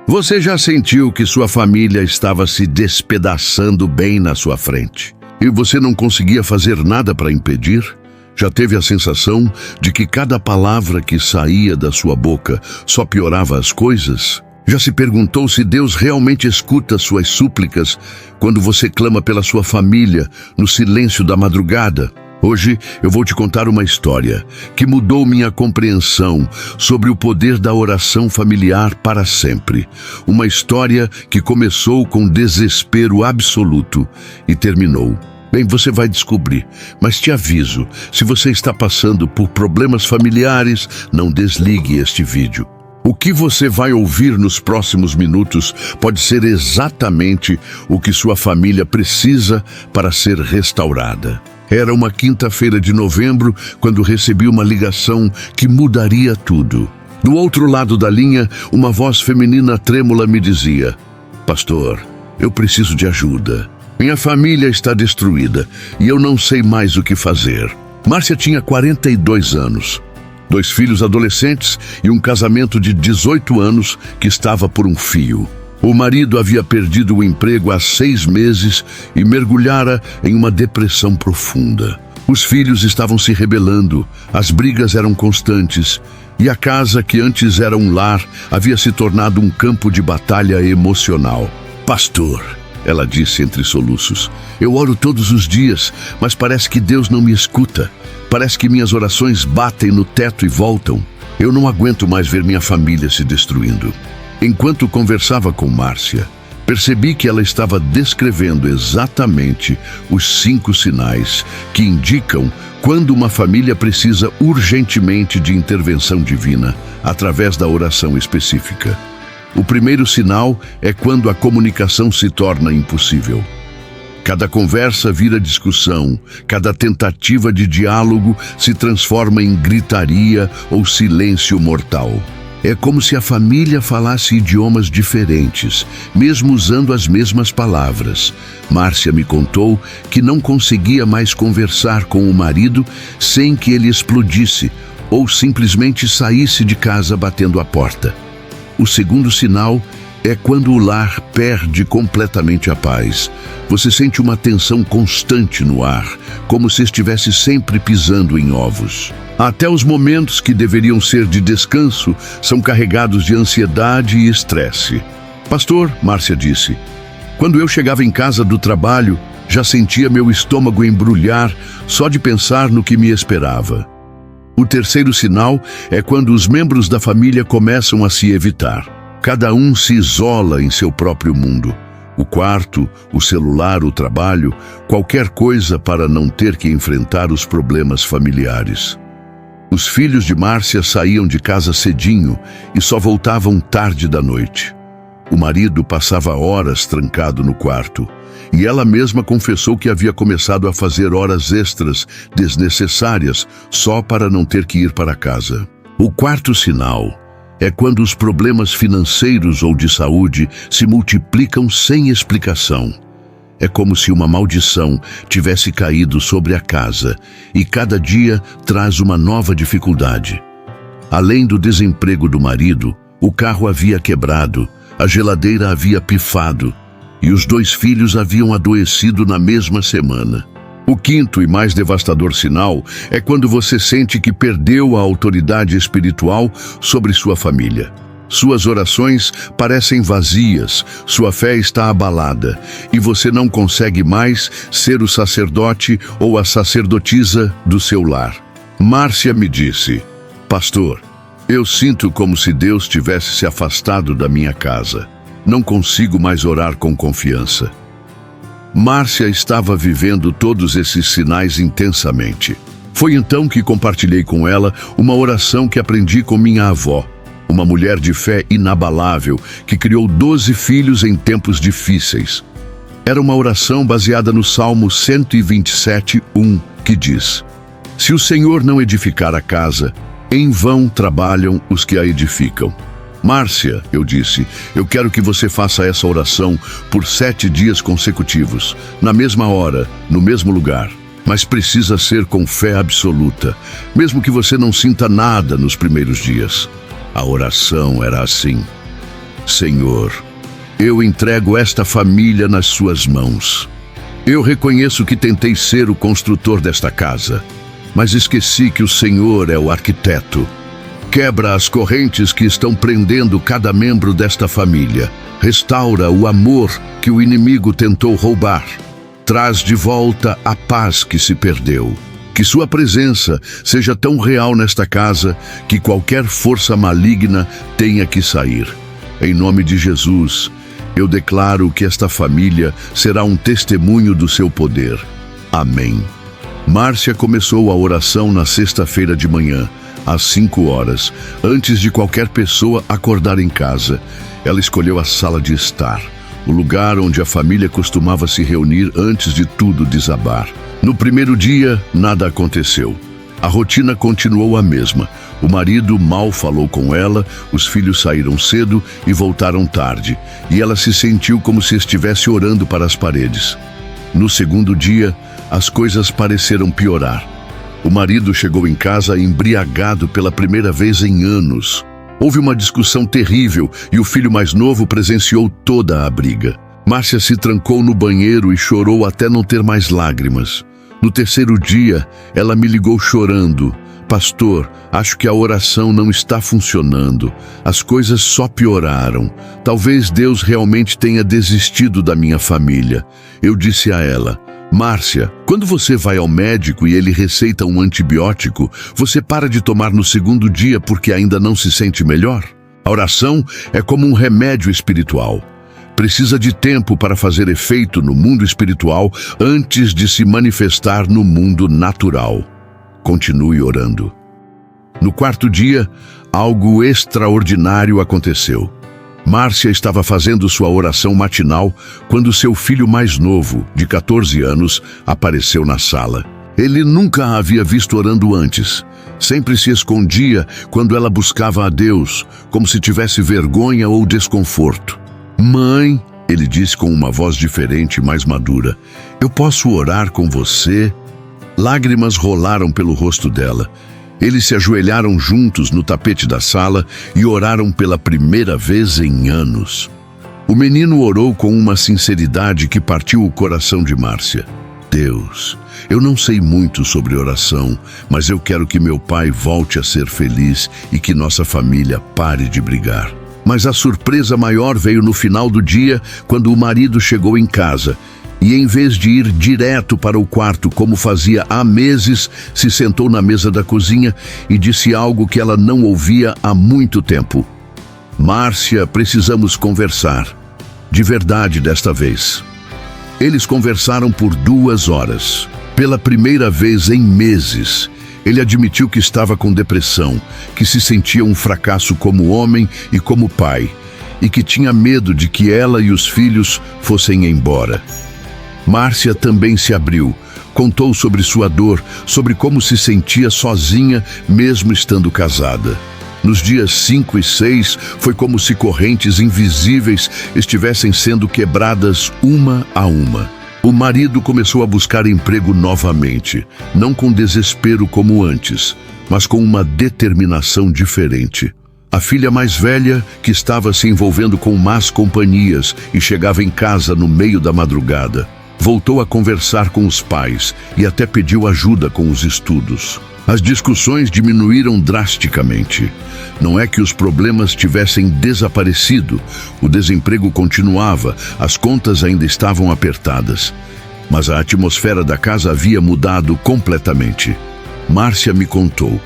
Você já sentiu que sua família estava se despedaçando bem na sua frente e você não conseguia fazer nada para impedir? Já teve a sensação de que cada palavra que saía da sua boca só piorava as coisas? Já se perguntou se Deus realmente escuta suas súplicas quando você clama pela sua família no silêncio da madrugada? Hoje eu vou te contar uma história que mudou minha compreensão sobre o poder da oração familiar para sempre. Uma história que começou com desespero absoluto e terminou. Bem, você vai descobrir, mas te aviso, se você está passando por problemas familiares, não desligue este vídeo. O que você vai ouvir nos próximos minutos pode ser exatamente o que sua família precisa para ser restaurada. Era uma quinta-feira de novembro quando recebi uma ligação que mudaria tudo. Do outro lado da linha, uma voz feminina trêmula me dizia: "Pastor, eu preciso de ajuda. Minha família está destruída e eu não sei mais o que fazer." Márcia tinha 42 anos, 2 filhos adolescentes e um casamento de 18 anos que estava por um fio. O marido havia perdido o emprego há 6 meses e mergulhara em uma depressão profunda. Os filhos estavam se rebelando, as brigas eram constantes e a casa, que antes era um lar, havia se tornado um campo de batalha emocional. "Pastor", ela disse entre soluços, "eu oro todos os dias, mas parece que Deus não me escuta. Parece que minhas orações batem no teto e voltam. Eu não aguento mais ver minha família se destruindo." Enquanto conversava com Márcia, percebi que ela estava descrevendo exatamente os 5 sinais que indicam quando uma família precisa urgentemente de intervenção divina através da oração específica. O primeiro sinal é quando a comunicação se torna impossível. Cada conversa vira discussão, cada tentativa de diálogo se transforma em gritaria ou silêncio mortal. É como se a família falasse idiomas diferentes, mesmo usando as mesmas palavras. Márcia me contou que não conseguia mais conversar com o marido sem que ele explodisse ou simplesmente saísse de casa batendo a porta. O segundo sinal é quando o lar perde completamente a paz. Você sente uma tensão constante no ar, como se estivesse sempre pisando em ovos. Até os momentos que deveriam ser de descanso são carregados de ansiedade e estresse. "Pastor", Márcia disse, "quando eu chegava em casa do trabalho, já sentia meu estômago embrulhar só de pensar no que me esperava." O terceiro sinal é quando os membros da família começam a se evitar. Cada um se isola em seu próprio mundo. O quarto, o celular, o trabalho, qualquer coisa para não ter que enfrentar os problemas familiares. Os filhos de Márcia saíam de casa cedinho e só voltavam tarde da noite. O marido passava horas trancado no quarto, e ela mesma confessou que havia começado a fazer horas extras desnecessárias só para não ter que ir para casa. O quarto sinal é quando os problemas financeiros ou de saúde se multiplicam sem explicação. É como se uma maldição tivesse caído sobre a casa e cada dia traz uma nova dificuldade. Além do desemprego do marido, o carro havia quebrado, a geladeira havia pifado e os 2 filhos haviam adoecido na mesma semana. O quinto e mais devastador sinal é quando você sente que perdeu a autoridade espiritual sobre sua família. Suas orações parecem vazias, sua fé está abalada e você não consegue mais ser o sacerdote ou a sacerdotisa do seu lar. Márcia me disse: "Pastor, eu sinto como se Deus tivesse se afastado da minha casa. Não consigo mais orar com confiança." Márcia estava vivendo todos esses sinais intensamente. Foi então que compartilhei com ela uma oração que aprendi com minha avó, uma mulher de fé inabalável que criou 12 filhos em tempos difíceis. Era uma oração baseada no Salmo 127:1, que diz: "Se o Senhor não edificar a casa, em vão trabalham os que a edificam." "Márcia", eu disse, "eu quero que você faça essa oração por 7 dias consecutivos, na mesma hora, no mesmo lugar. Mas precisa ser com fé absoluta, mesmo que você não sinta nada nos primeiros dias." A oração era assim: Senhor, eu entrego esta família nas suas mãos. Eu reconheço que tentei ser o construtor desta casa, mas esqueci que o Senhor é o arquiteto. Quebra as correntes que estão prendendo cada membro desta família. Restaura o amor que o inimigo tentou roubar. Traz de volta a paz que se perdeu. Que sua presença seja tão real nesta casa que qualquer força maligna tenha que sair. Em nome de Jesus, eu declaro que esta família será um testemunho do seu poder. Amém. Márcia começou a oração na sexta-feira de manhã, às 5 horas, antes de qualquer pessoa acordar em casa. Ela escolheu a sala de estar, o lugar onde a família costumava se reunir antes de tudo desabar. No primeiro dia, nada aconteceu. A rotina continuou a mesma. O marido mal falou com ela, os filhos saíram cedo e voltaram tarde, e ela se sentiu como se estivesse orando para as paredes. No segundo dia, as coisas pareceram piorar. O marido chegou em casa embriagado pela primeira vez em anos. Houve uma discussão terrível e o filho mais novo presenciou toda a briga. Márcia se trancou no banheiro e chorou até não ter mais lágrimas. No terceiro dia, ela me ligou chorando. Pastor, acho que a oração não está funcionando. As coisas só pioraram. Talvez Deus realmente tenha desistido da minha família. Eu disse a ela: Márcia, quando você vai ao médico e ele receita um antibiótico, você para de tomar no segundo dia porque ainda não se sente melhor? A oração é como um remédio espiritual. Precisa de tempo para fazer efeito no mundo espiritual antes de se manifestar no mundo natural. Continue orando. No quarto dia, algo extraordinário aconteceu. Márcia estava fazendo sua oração matinal quando seu filho mais novo, de 14 anos, apareceu na sala. Ele nunca a havia visto orando antes. Sempre se escondia quando ela buscava a Deus, como se tivesse vergonha ou desconforto. Mãe, ele disse com uma voz diferente e mais madura, eu posso orar com você? Lágrimas rolaram pelo rosto dela. Eles se ajoelharam juntos no tapete da sala e oraram pela primeira vez em anos. O menino orou com uma sinceridade que partiu o coração de Márcia. Deus, eu não sei muito sobre oração, mas eu quero que meu pai volte a ser feliz e que nossa família pare de brigar. Mas a surpresa maior veio no final do dia, quando o marido chegou em casa e, em vez de ir direto para o quarto, como fazia há meses, se sentou na mesa da cozinha e disse algo que ela não ouvia há muito tempo. Márcia, precisamos conversar. De verdade desta vez. Eles conversaram por 2 horas. Pela primeira vez em meses, ele admitiu que estava com depressão, que se sentia um fracasso como homem e como pai, e que tinha medo de que ela e os filhos fossem embora. Márcia também se abriu, contou sobre sua dor, sobre como se sentia sozinha mesmo estando casada. Nos dias 5 e 6, foi como se correntes invisíveis estivessem sendo quebradas uma a uma. O marido começou a buscar emprego novamente, não com desespero como antes, mas com uma determinação diferente. A filha mais velha, que estava se envolvendo com más companhias e chegava em casa no meio da madrugada, voltou a conversar com os pais e até pediu ajuda com os estudos. As discussões diminuíram drasticamente. Não é que os problemas tivessem desaparecido, o desemprego continuava, as contas ainda estavam apertadas. Mas a atmosfera da casa havia mudado completamente. Márcia me contou: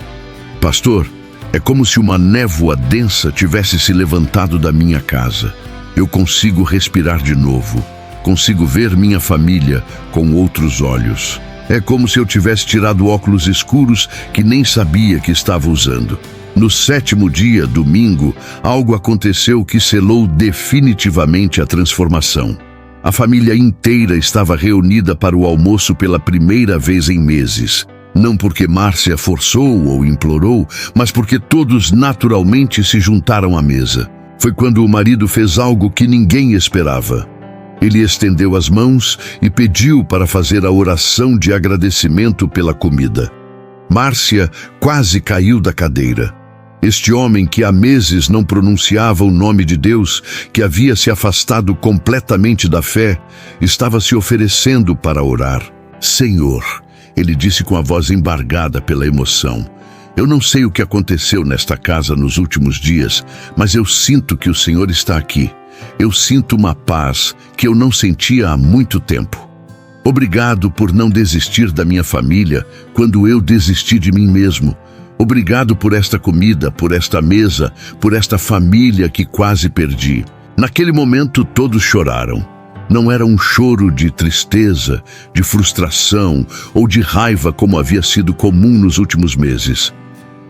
Pastor, é como se uma névoa densa tivesse se levantado da minha casa. Eu consigo respirar de novo. Consigo ver minha família com outros olhos. É como se eu tivesse tirado óculos escuros que nem sabia que estava usando. No 7º dia, domingo, algo aconteceu que selou definitivamente a transformação. A família inteira estava reunida para o almoço pela primeira vez em meses. Não porque Márcia forçou ou implorou, mas porque todos naturalmente se juntaram à mesa. Foi quando o marido fez algo que ninguém esperava. Ele estendeu as mãos e pediu para fazer a oração de agradecimento pela comida. Márcia quase caiu da cadeira. Este homem que há meses não pronunciava o nome de Deus, que havia se afastado completamente da fé, estava se oferecendo para orar. Senhor, ele disse com a voz embargada pela emoção, eu não sei o que aconteceu nesta casa nos últimos dias, mas eu sinto que o Senhor está aqui. Eu sinto uma paz que eu não sentia há muito tempo. Obrigado por não desistir da minha família quando eu desisti de mim mesmo. Obrigado por esta comida, por esta mesa, por esta família que quase perdi. Naquele momento todos choraram. Não era um choro de tristeza, de frustração ou de raiva como havia sido comum nos últimos meses.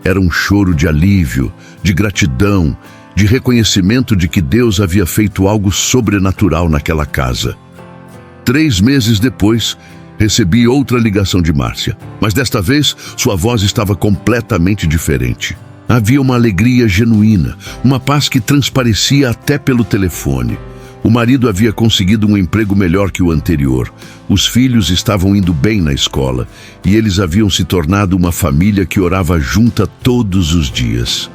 Era um choro de alívio, de gratidão, de reconhecimento de que Deus havia feito algo sobrenatural naquela casa. 3 meses depois, recebi outra ligação de Márcia, mas desta vez sua voz estava completamente diferente. Havia uma alegria genuína, uma paz que transparecia até pelo telefone. O marido havia conseguido um emprego melhor que o anterior. Os filhos estavam indo bem na escola e eles haviam se tornado uma família que orava junta todos os dias.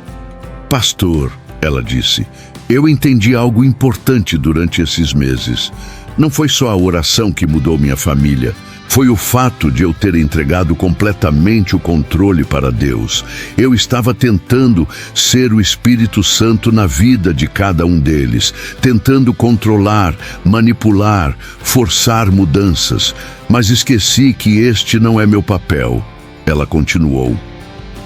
Pastor, ela disse, eu entendi algo importante durante esses meses. Não foi só a oração que mudou minha família. Foi o fato de eu ter entregado completamente o controle para Deus. Eu estava tentando ser o Espírito Santo na vida de cada um deles, tentando controlar, manipular, forçar mudanças, mas esqueci que este não é meu papel. Ela continuou.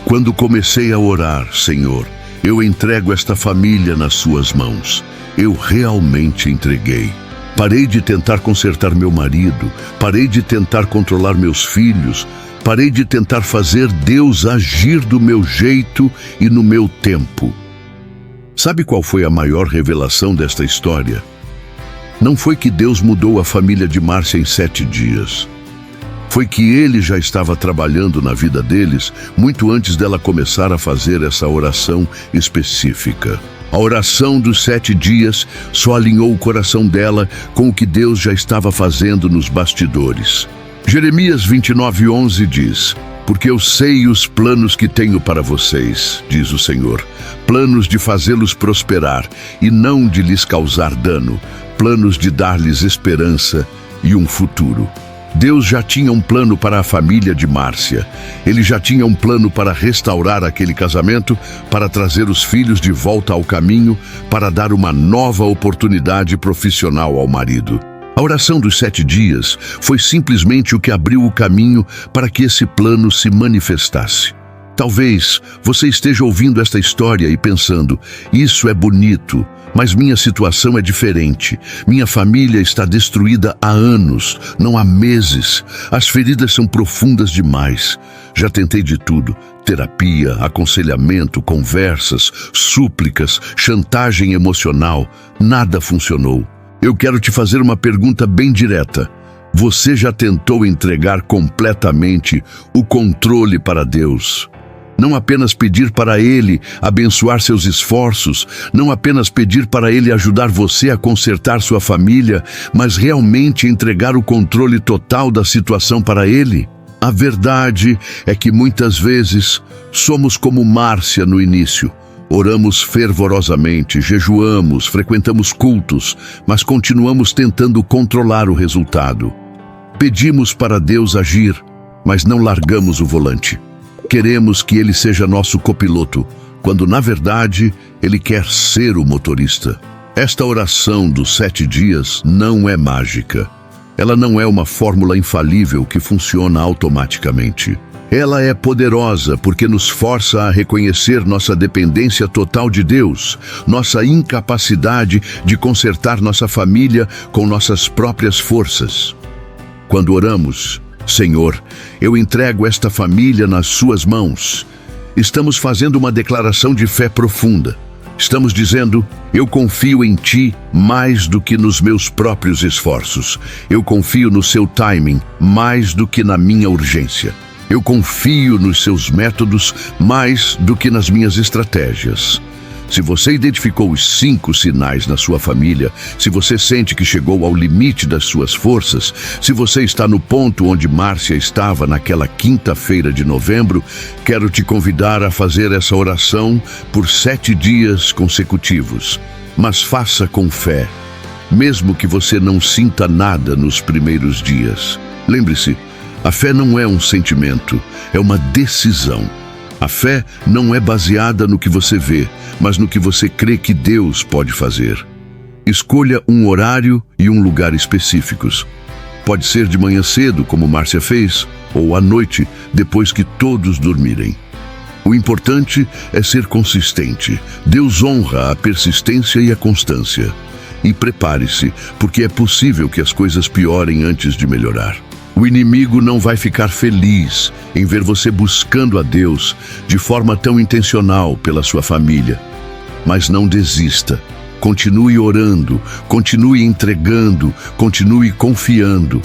Quando comecei a orar, Senhor, eu entrego esta família nas suas mãos. Eu realmente entreguei. Parei de tentar consertar meu marido, parei de tentar controlar meus filhos, parei de tentar fazer Deus agir do meu jeito e no meu tempo. Sabe qual foi a maior revelação desta história? Não foi que Deus mudou a família de Márcia em 7 dias. Foi que Ele já estava trabalhando na vida deles muito antes dela começar a fazer essa oração específica. A oração dos 7 dias só alinhou o coração dela com o que Deus já estava fazendo nos bastidores. Jeremias 29:11 diz, porque eu sei os planos que tenho para vocês, diz o Senhor, planos de fazê-los prosperar e não de lhes causar dano, planos de dar-lhes esperança e um futuro. Deus já tinha um plano para a família de Márcia. Ele já tinha um plano para restaurar aquele casamento, para trazer os filhos de volta ao caminho, para dar uma nova oportunidade profissional ao marido. A oração dos 7 dias foi simplesmente o que abriu o caminho para que esse plano se manifestasse. Talvez você esteja ouvindo esta história e pensando, isso é bonito, mas minha situação é diferente. Minha família está destruída há anos, não há meses. As feridas são profundas demais. Já tentei de tudo, terapia, aconselhamento, conversas, súplicas, chantagem emocional. Nada funcionou. Eu quero te fazer uma pergunta bem direta. Você já tentou entregar completamente o controle para Deus? Não apenas pedir para Ele abençoar seus esforços, não apenas pedir para Ele ajudar você a consertar sua família, mas realmente entregar o controle total da situação para Ele? A verdade é que muitas vezes somos como Márcia no início. Oramos fervorosamente, jejuamos, frequentamos cultos, mas continuamos tentando controlar o resultado. Pedimos para Deus agir, mas não largamos o volante. Queremos que Ele seja nosso copiloto, quando na verdade Ele quer ser o motorista. Esta oração dos 7 dias não é mágica. Ela não é uma fórmula infalível que funciona automaticamente. Ela é poderosa porque nos força a reconhecer nossa dependência total de Deus, nossa incapacidade de consertar nossa família com nossas próprias forças. Quando oramos, Senhor, eu entrego esta família nas suas mãos. Estamos fazendo uma declaração de fé profunda. Estamos dizendo, eu confio em Ti mais do que nos meus próprios esforços. Eu confio no seu timing mais do que na minha urgência. Eu confio nos seus métodos mais do que nas minhas estratégias. Se você identificou os 5 sinais na sua família, se você sente que chegou ao limite das suas forças, se você está no ponto onde Márcia estava naquela quinta-feira de novembro, quero te convidar a fazer essa oração por 7 dias consecutivos. Mas faça com fé, mesmo que você não sinta nada nos primeiros dias. Lembre-se, a fé não é um sentimento, é uma decisão. A fé não é baseada no que você vê, mas no que você crê que Deus pode fazer. Escolha um horário e um lugar específicos. Pode ser de manhã cedo, como Márcia fez, ou à noite, depois que todos dormirem. O importante é ser consistente. Deus honra a persistência e a constância. E prepare-se, porque é possível que as coisas piorem antes de melhorar. O inimigo não vai ficar feliz em ver você buscando a Deus de forma tão intencional pela sua família. Mas não desista. Continue orando, continue entregando, continue confiando.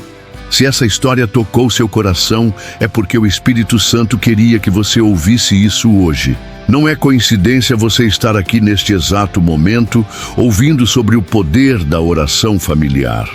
Se essa história tocou seu coração, é porque o Espírito Santo queria que você ouvisse isso hoje. Não é coincidência você estar aqui neste exato momento, ouvindo sobre o poder da oração familiar.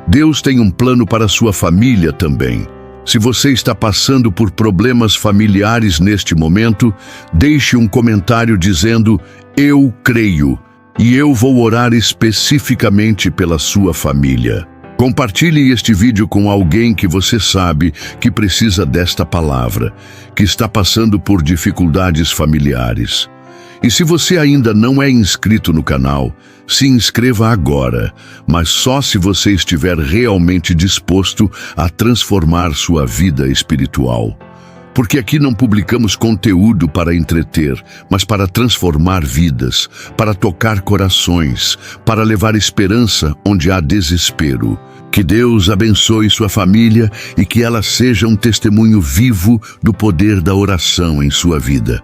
Deus tem um plano para a sua família também. Se você está passando por problemas familiares neste momento, deixe um comentário dizendo: "Eu creio", e eu vou orar especificamente pela sua família. Compartilhe este vídeo com alguém que você sabe que precisa desta palavra, que está passando por dificuldades familiares. E se você ainda não é inscrito no canal, se inscreva agora, mas só se você estiver realmente disposto a transformar sua vida espiritual. Porque aqui não publicamos conteúdo para entreter, mas para transformar vidas, para tocar corações, para levar esperança onde há desespero. Que Deus abençoe sua família e que ela seja um testemunho vivo do poder da oração em sua vida.